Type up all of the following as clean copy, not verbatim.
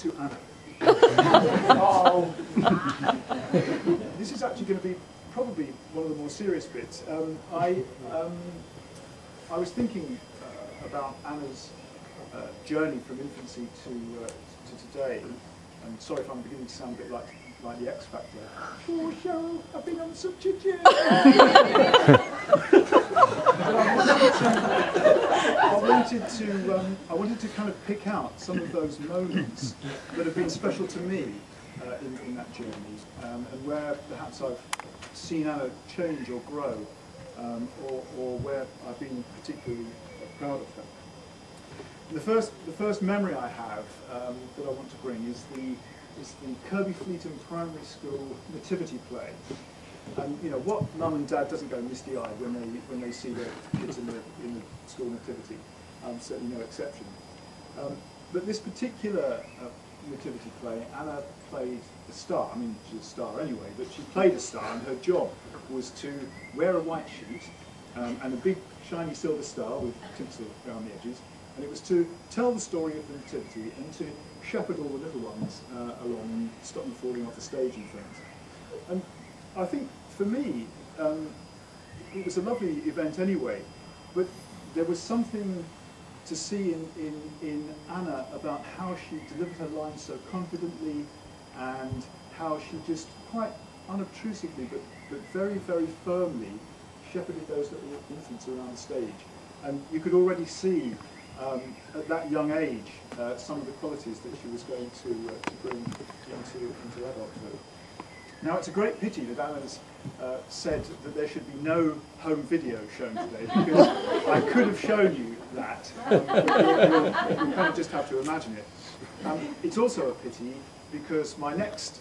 to Anna. Oh. This is actually going to be probably one of the more serious bits. I was thinking about Anna's journey from infancy to today. I'm sorry if I'm beginning to sound a bit like the X Factor. Oh, Cheryl, I've been on such a journey. I wanted to kind of pick out some of those moments that have been special to me in that journey, and where perhaps I've seen Anna change or grow, or where I've been particularly proud of her. The first memory I have that I want to bring is the Kirby Fleeton Primary School nativity play. And you know, what mum and dad doesn't go misty-eyed when they see their kids in the school nativity? Certainly no exception. But this particular nativity play, Anna played a star. I mean, she's a star anyway, but she played a star, and her job was to wear a white sheet and a big shiny silver star with tinsel around the edges, and it was to tell the story of the nativity and to shepherd all the little ones along and stop them falling off the stage and things. And I think for me, it was a lovely event anyway, but there was something to see in Anna about how she delivered her lines so confidently, and how she just quite unobtrusively but very, very firmly shepherded those little infants around the stage. And you could already see at that young age some of the qualities that she was going to bring into adulthood. Now, it's a great pity that Anna's said that there should be no home video shown today, because I could have shown you that. You kind of just have to imagine it. It's also a pity because my next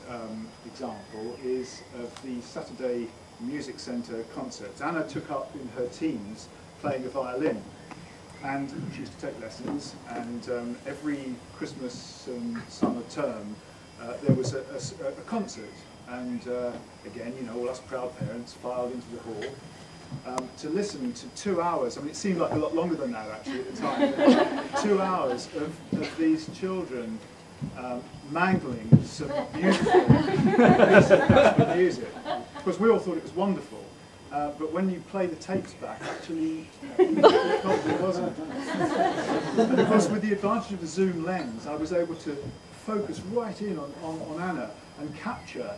example is of the Saturday Music Centre concerts. Anna took up in her teens playing the violin, and she used to take lessons, and every Christmas and summer term there was a concert. And again, you know, all us proud parents filed into the hall to listen to 2 hours. I mean, it seemed like a lot longer than that actually at the time. 2 hours of these children mangling some beautiful piece of classical music. Of course, we all thought it was wonderful. But when you play the tapes back, actually, it probably wasn't. And of course, with the advantage of the zoom lens, I was able to focus right in on Anna and capture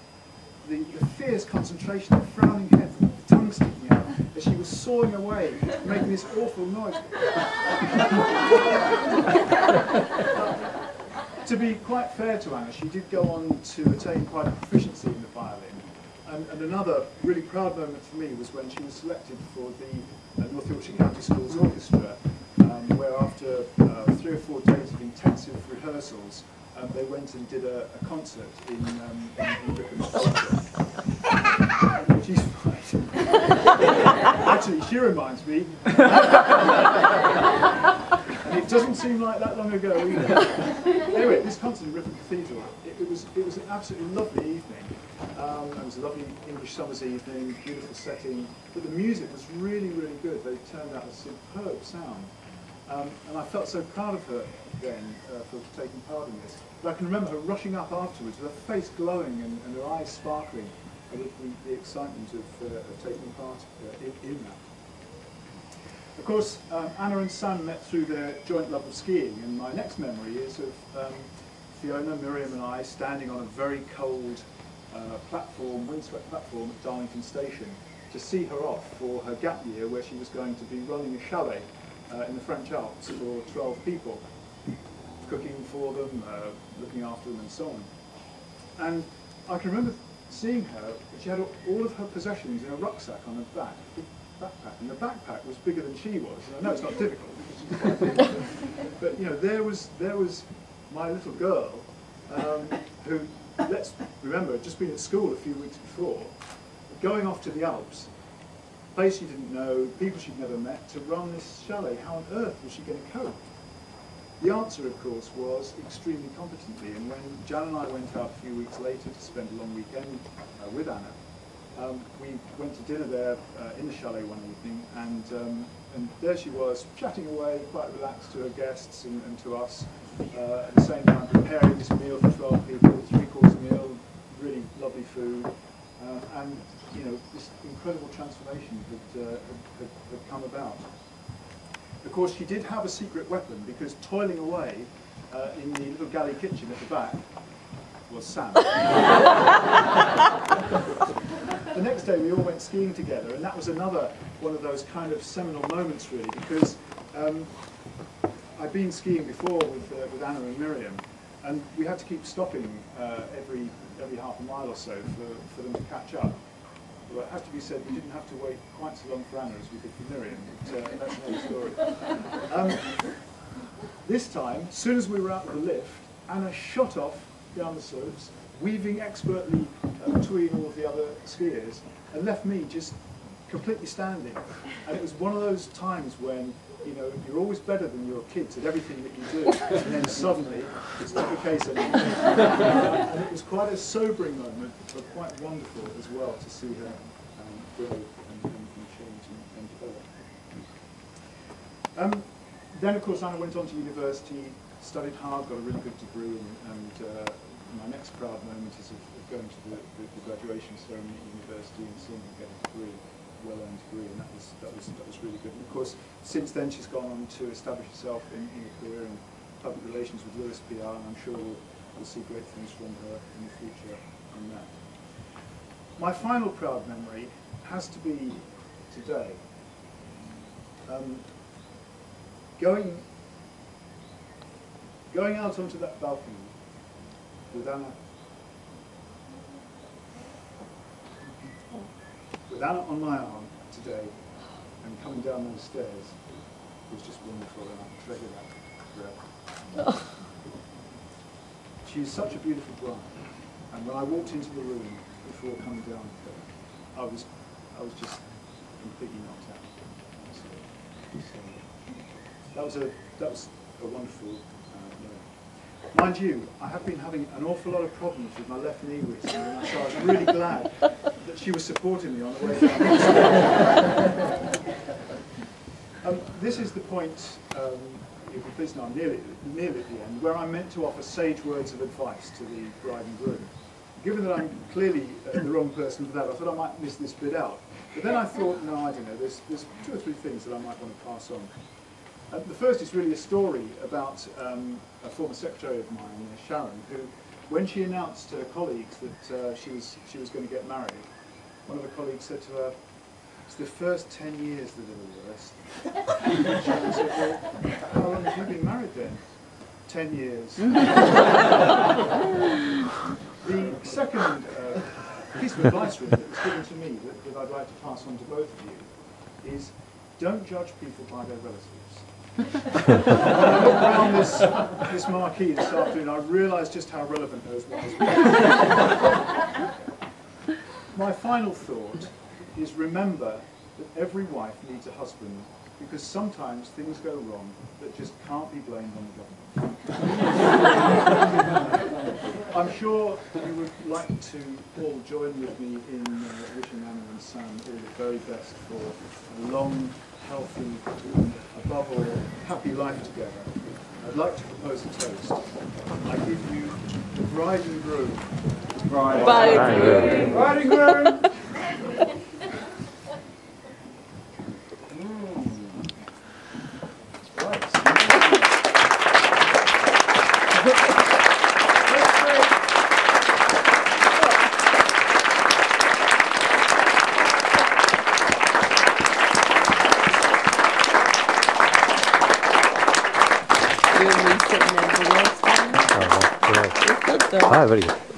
the fierce concentration, the frowning head, the tongue sticking out, as she was sawing away, making this awful noise. To be quite fair to Anna, she did go on to attain quite a proficiency in the violin. And another really proud moment for me was when she was selected for the North Yorkshire County Schools Orchestra, where after 3 or 4 days of intensive rehearsals, they went and did a concert in Ripon. She's fine. Actually, she reminds me. And it doesn't seem like that long ago either. Anyway, this concert in Ripon Cathedral, it was an absolutely lovely evening. It was a lovely English summer's evening, beautiful setting, but the music was really, really good. They turned out a superb sound. And I felt so proud of her then for taking part in this. But I can remember her rushing up afterwards with her face glowing and her eyes sparkling with the excitement of taking part in that. Of course, Anna and Sam met through their joint love of skiing, and my next memory is of Fiona, Miriam and I standing on a very cold platform, windswept platform at Darlington Station to see her off for her gap year, where she was going to be running a chalet in the French Alps for 12 people, cooking for them, looking after them and so on. And I can remember seeing her, she had all of her possessions in a rucksack on her back, a big backpack, and the backpack was bigger than she was. And I know it's not difficult, because she's quite big, but you know, there was my little girl, who, let's remember, had just been at school a few weeks before, going off to the Alps, place she didn't know, people she'd never met, to run this chalet. How on earth was she going to cope? The answer, of course, was extremely competently, and when Jan and I went out a few weeks later to spend a long weekend with Anna, we went to dinner there in the chalet one evening, and and there she was, chatting away, quite relaxed to her guests and to us. At the same time, preparing this meal for 12 people, 3-course meal, really lovely food, and you know, this incredible transformation had come about. Of course, she did have a secret weapon, because toiling away in the little galley kitchen at the back was Sam. The next day we all went skiing together, and that was another one of those kind of seminal moments, really, because I'd been skiing before with Anna and Miriam, and we had to keep stopping every half a mile or so for them to catch up. Well, it has to be said, we didn't have to wait quite so long for Anna as we did for Miriam, but that's another story. This time, as soon as we were out of the lift, Anna shot off down the slopes, weaving expertly between all of the other skiers, and left me just completely standing. And it was one of those times when, you know, you're always better than your kids at everything that you do, and then suddenly it's not the case anymore. And it was quite a sobering moment, but quite wonderful as well to see her grow and change and develop. Then, of course, Anna went on to university, studied hard, got a really good degree, and my next proud moment is of going to the graduation ceremony at university and seeing her get a degree, well-earned degree, and that was really good. And of course, since then she's gone on to establish herself in a career in public relations with Lewis PR, and I'm sure we'll see great things from her in the future on that. My final proud memory has to be today. Going out onto that balcony with Anna on my arm today and coming down those stairs was just wonderful, and I treasure that forever. She's such a beautiful bride, and when I walked into the room before coming down, I was just completely knocked out. So that was a wonderful moment. Mind you, I have been having an awful lot of problems with my left knee recently, and so I was really glad that she was supporting me on the way down. This is the point, you'll be pleased to know I'm nearly at the end, where I'm meant to offer sage words of advice to the bride and groom. Given that I'm clearly the wrong person for that, I thought I might miss this bit out. But then I thought, no, I don't know, there's 2 or 3 things that I might want to pass on. The first is really a story about a former secretary of mine, Sharon, who, when she announced to her colleagues that she was going to get married, one of her colleagues said to her, "It's the first 10 years that are the worst." Sharon said, "Well, how long have you been married then?" 10 years. The second piece of advice really that was given to me that I'd like to pass on to both of you is, don't judge people by their relatives. When I look around this marquee this afternoon, I realised just how relevant those ones were. My final thought is, remember that every wife needs a husband, because sometimes things go wrong that just can't be blamed on the government. I'm sure you would like to all join with me in wishing Anna and Sam all the very best for a long, healthy, above all, happy life together. I'd like to propose a toast. I give you the bride and groom. Bride and groom. Bride and groom. Ah, very good.